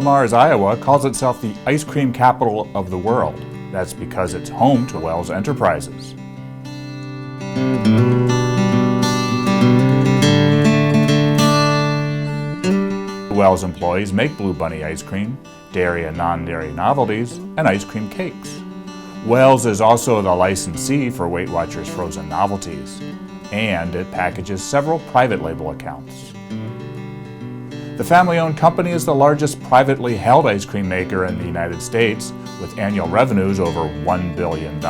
Mars, Iowa calls itself the ice cream capital of the world. That's because it's home to Wells Enterprises. Wells employees make Blue Bunny ice cream, dairy and non-dairy novelties, and ice cream cakes. Wells is also the licensee for Weight Watchers frozen novelties, and it packages several private label accounts. The family-owned company is the largest privately held ice cream maker in the United States, with annual revenues over $1 billion.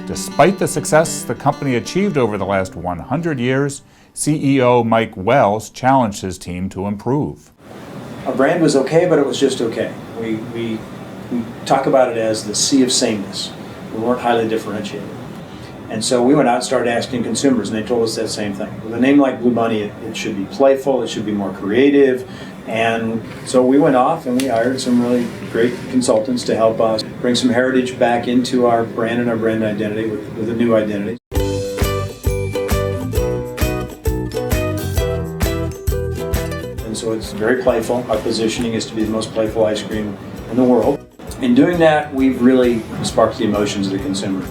Despite the success the company achieved over the last 100 years, CEO Mike Wells challenged his team to improve. Our brand was okay, but it was just okay. We talk about it as the sea of sameness. We weren't highly differentiated. And so we went out and started asking consumers, and they told us that same thing. With a name like Blue Bunny, it should be playful, it should be more creative. And so we went off and we hired some really great consultants to help us bring some heritage back into our brand and our brand identity with a new identity. And so it's very playful. Our positioning is to be the most playful ice cream in the world. In doing that, we've really sparked the emotions of the consumer.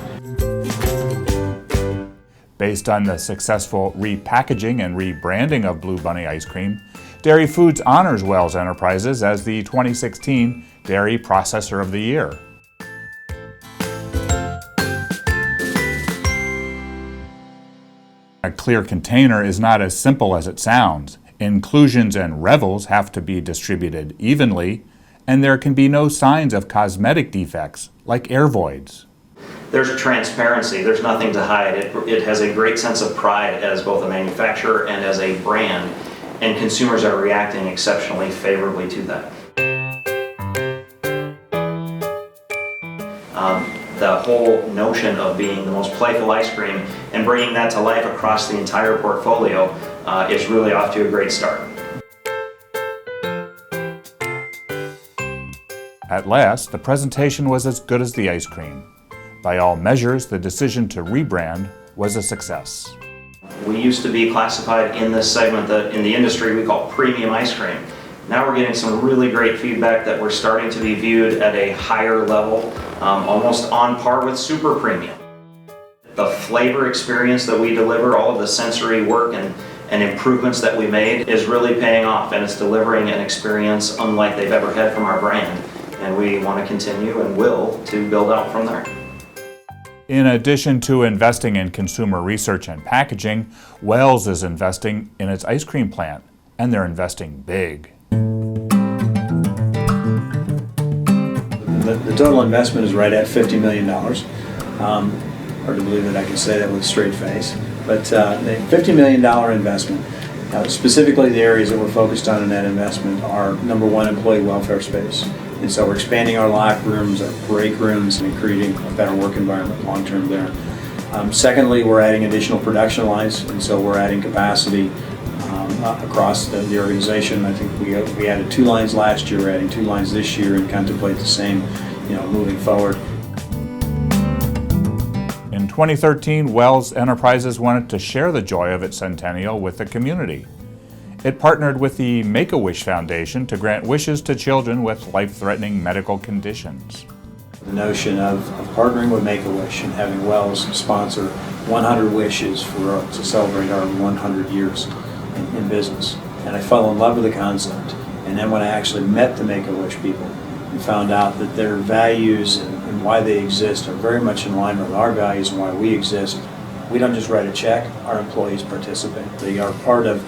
Based on the successful repackaging and rebranding of Blue Bunny ice cream, Dairy Foods honors Wells Enterprises as the 2016 Dairy Processor of the Year. A clear container is not as simple as it sounds. Inclusions and revels have to be distributed evenly, and there can be no signs of cosmetic defects like air voids. There's transparency, there's nothing to hide. It has a great sense of pride as both a manufacturer and as a brand, and consumers are reacting exceptionally favorably to that. The whole notion of being the most playful ice cream and bringing that to life across the entire portfolio is really off to a great start. At last, the presentation was as good as the ice cream. By all measures, the decision to rebrand was a success. We used to be classified in this segment that in the industry we call premium ice cream. Now we're getting some really great feedback that we're starting to be viewed at a higher level, almost on par with super premium. The flavor experience that we deliver, all of the sensory work and improvements that we made is really paying off, and it's delivering an experience unlike they've ever had from our brand. And we want to continue and will to build out from there. In addition to investing in consumer research and packaging, Wells is investing in its ice cream plant, and they're investing big. The total investment is right at $50 million. Hard to believe that I can say that with a straight face. But the $50 million investment, specifically the areas that we're focused on in that investment are, number one, employee welfare space. And so we're expanding our locker rooms, our break rooms, and creating a better work environment long term there. Secondly, we're adding additional production lines, and so we're adding capacity across the organization. I think we added 2 lines last year, we're adding 2 lines this year, and contemplate the same, moving forward. In 2013, Wells Enterprises wanted to share the joy of its centennial with the community. It partnered with the Make-A-Wish Foundation to grant wishes to children with life-threatening medical conditions. The notion of partnering with Make-A-Wish and having Wells sponsor 100 wishes to celebrate our 100 years in business. And I fell in love with the concept. And then when I actually met the Make-A-Wish people and found out that their values and why they exist are very much in line with our values and why we exist, we don't just write a check, our employees participate. They are part of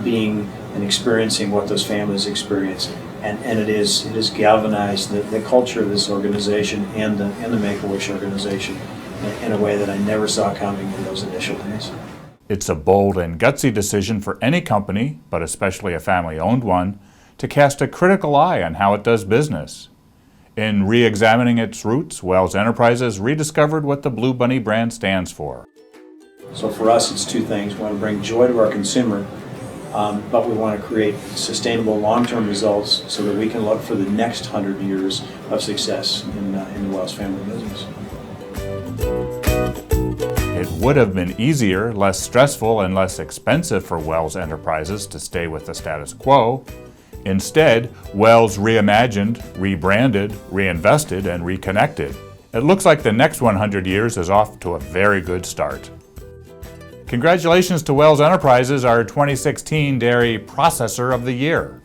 being and experiencing what those families experience, and it is galvanized the culture of this organization and the Make-A-Wish organization in a way that I never saw coming in those initial days. It's a bold and gutsy decision for any company, but especially a family-owned one, to cast a critical eye on how it does business. In re-examining its roots, Wells Enterprises rediscovered what the Blue Bunny brand stands for. So for us, it's 2 things. We want to bring joy to our consumer, but we want to create sustainable long-term results so that we can look for the next 100 years of success in the Wells family business. It would have been easier, less stressful, and less expensive for Wells Enterprises to stay with the status quo. Instead, Wells reimagined, rebranded, reinvested, and reconnected. It looks like the next 100 years is off to a very good start. Congratulations to Wells Enterprises, our 2016 Dairy Processor of the Year.